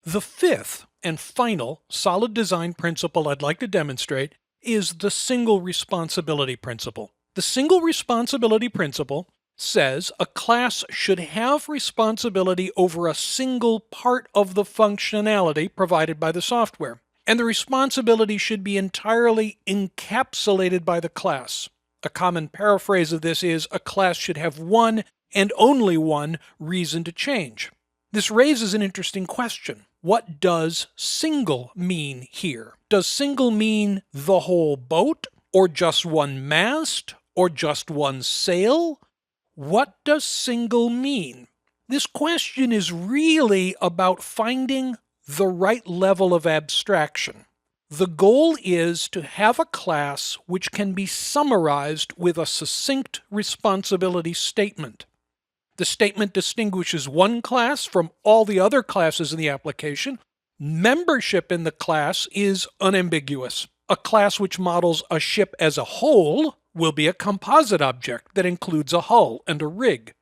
The fifth and final solid design principle I'd like to demonstrate is the single responsibility principle. The single responsibility principle says a class should have responsibility over a single part of the functionality provided by the software, and the responsibility should be entirely encapsulated by the class. A common paraphrase of this is a class should have one and only one reason to change. This raises an interesting question. What does single mean here? Does single mean the whole boat, or just one mast, or just one sail? What does single mean? This question is really about finding the right level of abstraction. The goal is to have a class which can be summarized with a succinct responsibility statement. The statement distinguishes one class from all the other classes in the application. Membership in the class is unambiguous. A class which models a ship as a whole will be a composite object that includes a hull and a rig.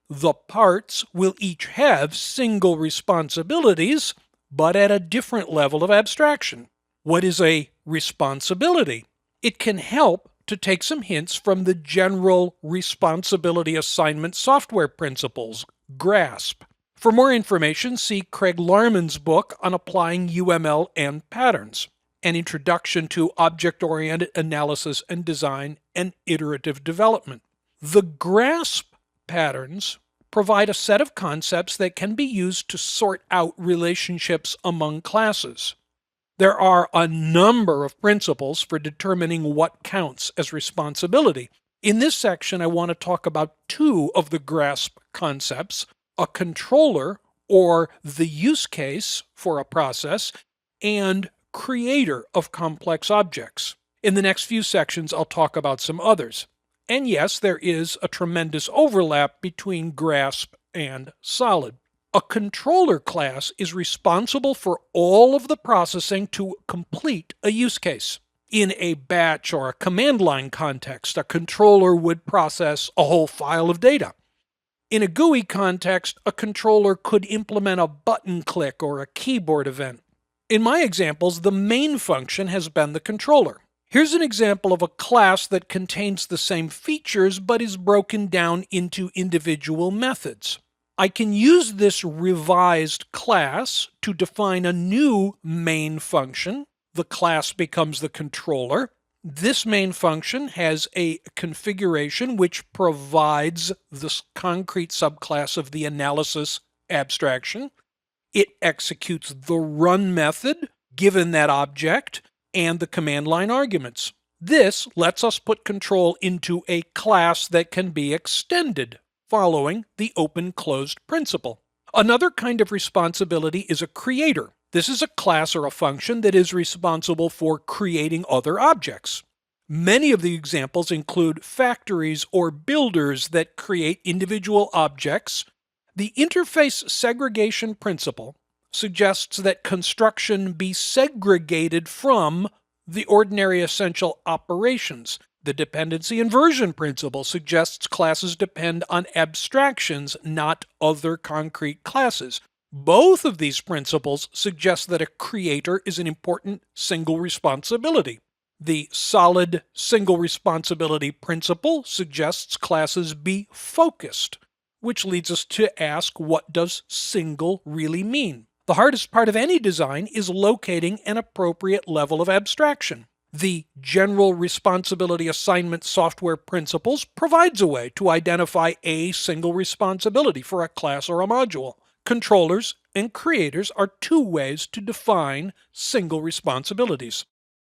The parts will each have single responsibilities, but at a different level of abstraction. What is a responsibility? It can help to take some hints from the General Responsibility Assignment Software Principles, GRASP. For more information, see Craig Larman's book on applying UML and patterns, An Introduction to Object-Oriented Analysis and Design and Iterative Development. The GRASP patterns provide a set of concepts that can be used to sort out relationships among classes. There are a number of principles for determining what counts as responsibility. In this section, I want to talk about two of the GRASP concepts, a controller, or the use case for a process, and creator of complex objects. In the next few sections, I'll talk about some others. And yes, there is a tremendous overlap between GRASP and SOLID. A controller class is responsible for all of the processing to complete a use case. In a batch or a command line context, a controller would process a whole file of data. In a GUI context, a controller could implement a button click or a keyboard event. In my examples, the main function has been the controller. Here's an example of a class that contains the same features but is broken down into individual methods. I can use this revised class to define a new main function. The class becomes the controller. This main function has a configuration which provides this concrete subclass of the analysis abstraction. It executes the run method given that object and the command line arguments. This lets us put control into a class that can be extended, following the open-closed principle. Another kind of responsibility is a creator. This is a class or a function that is responsible for creating other objects. Many of the examples include factories or builders that create individual objects. The interface segregation principle suggests that construction be segregated from the ordinary essential operations. The dependency inversion principle suggests classes depend on abstractions, not other concrete classes. Both of these principles suggest that a creator is an important single responsibility. The solid single responsibility principle suggests classes be focused, which leads us to ask, what does single really mean? The hardest part of any design is locating an appropriate level of abstraction. The General Responsibility Assignment Software Principles provides a way to identify a single responsibility for a class or a module. Controllers and creators are two ways to define single responsibilities.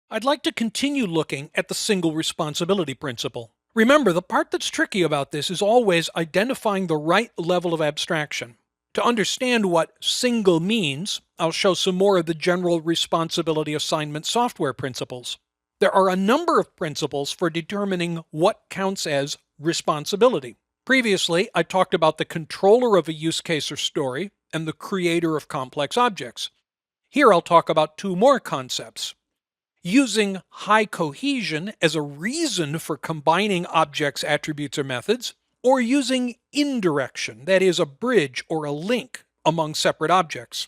I'd like to continue looking at the single responsibility principle. Remember, the part that's tricky about this is always identifying the right level of abstraction. To understand what single means, I'll show some more of the General Responsibility Assignment Software Principles. There are a number of principles for determining what counts as responsibility. Previously, I talked about the controller of a use case or story and the creator of complex objects. Here I'll talk about two more concepts. Using high cohesion as a reason for combining objects, attributes, or methods, or using indirection, that is, a bridge or a link among separate objects.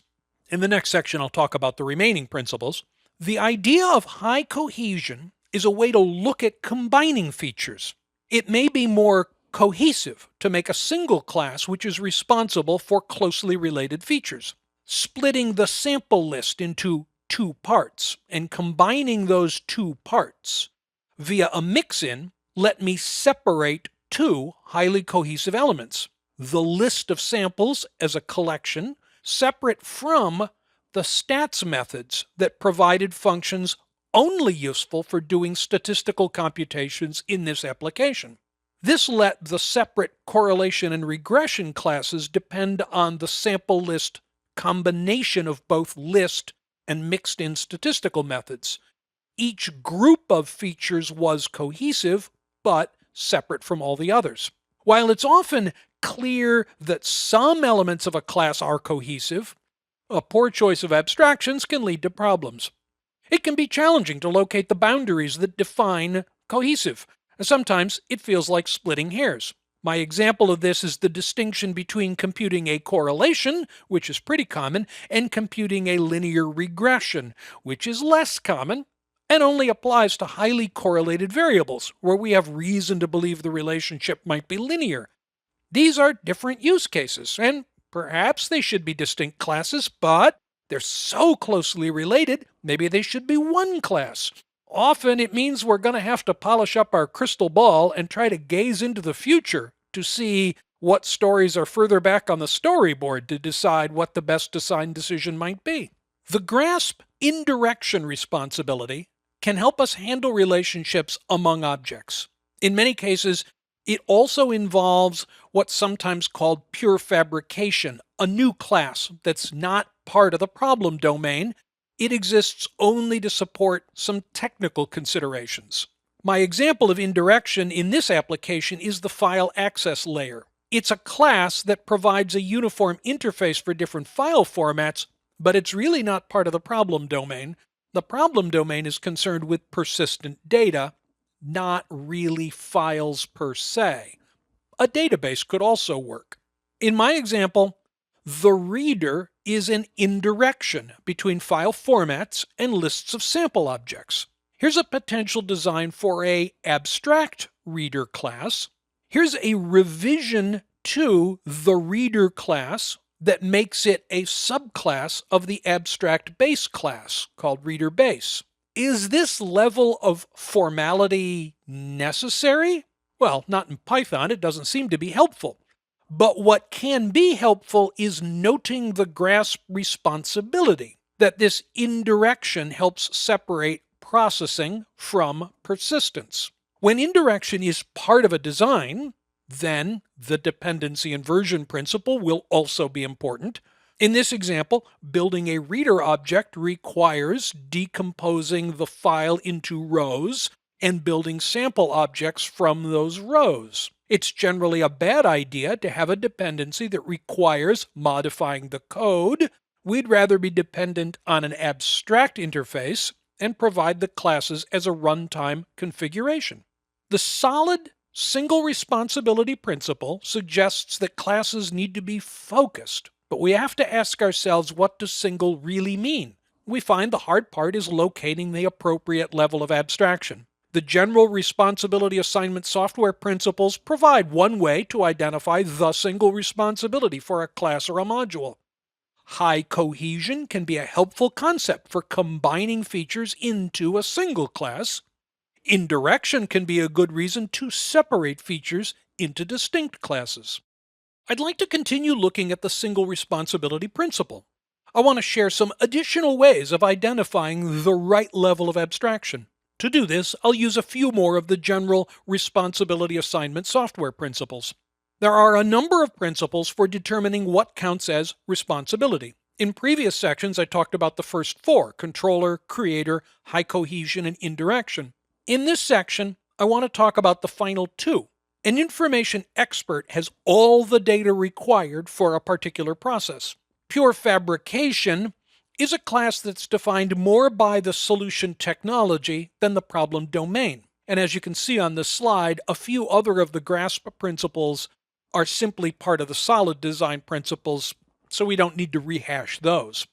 In the next section, I'll talk about the remaining principles. The idea of high cohesion is a way to look at combining features. It may be more cohesive to make a single class which is responsible for closely related features. Splitting the sample list into two parts and combining those two parts via a mix-in let me separate two highly cohesive elements. The list of samples as a collection separate from the stats methods that provided functions only useful for doing statistical computations in this application. This let the separate correlation and regression classes depend on the sample list combination of both list and mixed-in statistical methods. Each group of features was cohesive, but separate from all the others. While it's often clear that some elements of a class are cohesive, a poor choice of abstractions can lead to problems. It can be challenging to locate the boundaries that define cohesive. Sometimes it feels like splitting hairs. My example of this is the distinction between computing a correlation, which is pretty common, and computing a linear regression, which is less common and only applies to highly correlated variables, where we have reason to believe the relationship might be linear. These are different use cases, and perhaps they should be distinct classes, but they're so closely related, maybe they should be one class. Often it means we're going to have to polish up our crystal ball and try to gaze into the future to see what stories are further back on the storyboard to decide what the best design decision might be. The GRASP indirection responsibility can help us handle relationships among objects. In many cases, it also involves what's sometimes called pure fabrication, a new class that's not part of the problem domain. It exists only to support some technical considerations. My example of indirection in this application is the file access layer. It's a class that provides a uniform interface for different file formats, but it's really not part of the problem domain. The problem domain is concerned with persistent data, not really files per se. A database could also work. In my example, the reader is an indirection between file formats and lists of sample objects. Here's a potential design for an abstract reader class. Here's a revision to the reader class that makes it a subclass of the abstract base class called reader base. Is this level of formality necessary? Well, not in Python. It doesn't seem to be helpful. But what can be helpful is noting the GRASP responsibility, that this indirection helps separate processing from persistence. When indirection is part of a design, then the dependency inversion principle will also be important. In this example, building a reader object requires decomposing the file into rows and building sample objects from those rows. It's generally a bad idea to have a dependency that requires modifying the code. We'd rather be dependent on an abstract interface and provide the classes as a runtime configuration. The solid single responsibility principle suggests that classes need to be focused, but we have to ask ourselves, what does single really mean? We find the hard part is locating the appropriate level of abstraction. The general responsibility assignment software principles provide one way to identify the single responsibility for a class or a module. High cohesion can be a helpful concept for combining features into a single class. Indirection can be a good reason to separate features into distinct classes. I'd like to continue looking at the single responsibility principle. I want to share some additional ways of identifying the right level of abstraction. To do this, I'll use a few more of the general responsibility assignment software principles. There are a number of principles for determining what counts as responsibility. In previous sections, I talked about the first four: controller, creator, high cohesion, and indirection. In this section, I want to talk about the final two. An information expert has all the data required for a particular process. Pure fabrication is a class that's defined more by the solution technology than the problem domain. And as you can see on this slide, a few other of the GRASP principles are simply part of the solid design principles, so we don't need to rehash those.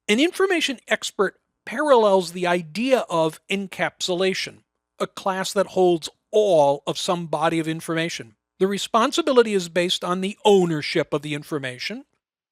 An information expert parallels the idea of encapsulation, a class that holds all of some body of information. The responsibility is based on the ownership of the information.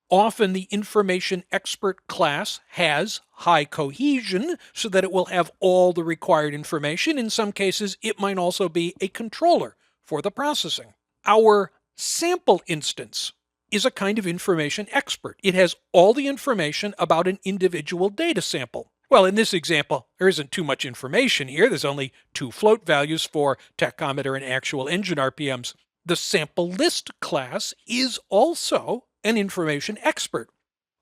Often the information expert class has high cohesion so that it will have all the required information. In some cases, it might also be a controller for the processing. Our sample instance is a kind of information expert. It has all the information about an individual data sample. Well, in this example, there isn't too much information here. There's only two float values for tachometer and actual engine RPMs. The sample list class is also an information expert.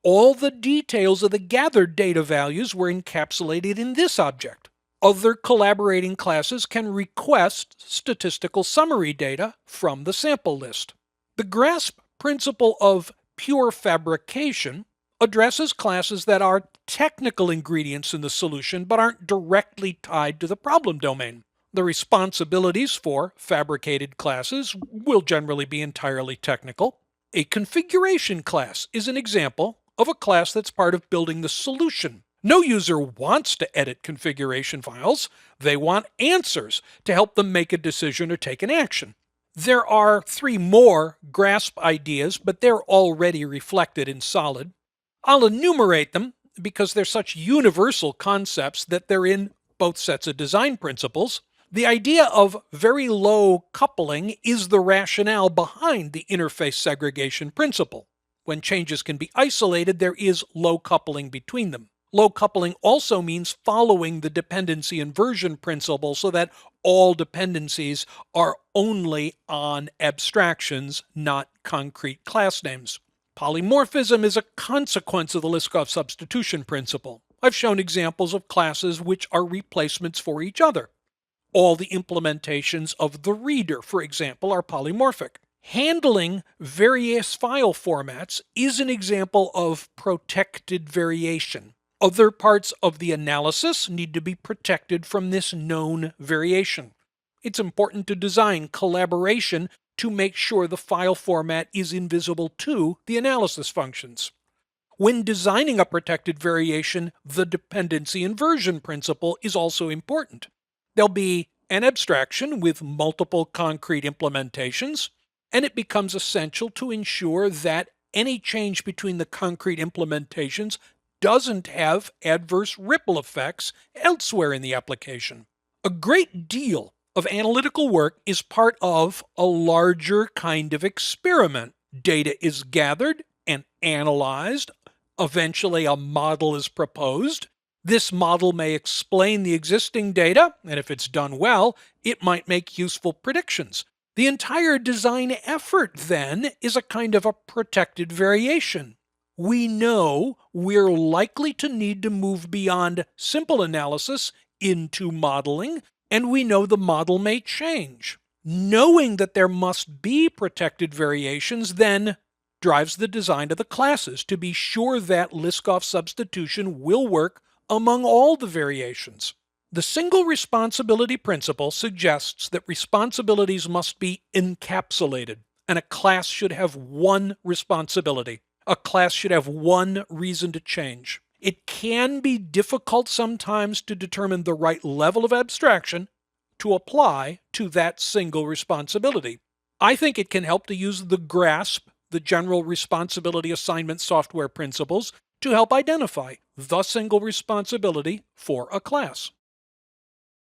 All the details of the gathered data values were encapsulated in this object. Other collaborating classes can request statistical summary data from the sample list. The GRASP principle of pure fabrication addresses classes that are technical ingredients in the solution but aren't directly tied to the problem domain. The responsibilities for fabricated classes will generally be entirely technical. A configuration class is an example of a class that's part of building the solution. No user wants to edit configuration files. They want answers to help them make a decision or take an action. There are three more GRASP ideas, but they're already reflected in SOLID. I'll enumerate them because they're such universal concepts that they're in both sets of design principles. The idea of very low coupling is the rationale behind the interface segregation principle. When changes can be isolated, there is low coupling between them. Low coupling also means following the dependency inversion principle so that all dependencies are only on abstractions, not concrete class names. Polymorphism is a consequence of the Liskov substitution principle. I've shown examples of classes which are replacements for each other. All the implementations of the reader, for example, are polymorphic. Handling various file formats is an example of protected variation. Other parts of the analysis need to be protected from this known variation. It's important to design collaboration to make sure the file format is invisible to the analysis functions. When designing a protected variation, the dependency inversion principle is also important. There'll be an abstraction with multiple concrete implementations, and it becomes essential to ensure that any change between the concrete implementations doesn't have adverse ripple effects elsewhere in the application. A great deal of analytical work is part of a larger kind of experiment. Data is gathered and analyzed. Eventually, a model is proposed. This model may explain the existing data, and if it's done well, it might make useful predictions. The entire design effort, then, is a kind of a protected variation. We know we're likely to need to move beyond simple analysis into modeling, and we know the model may change. Knowing that there must be protected variations then drives the design of the classes to be sure that Liskov substitution will work among all the variations. The single responsibility principle suggests that responsibilities must be encapsulated, and a class should have one responsibility. A class should have one reason to change. It can be difficult sometimes to determine the right level of abstraction to apply to that single responsibility. I think it can help to use the GRASP, the General Responsibility Assignment Software Principles, to help identify the single responsibility for a class.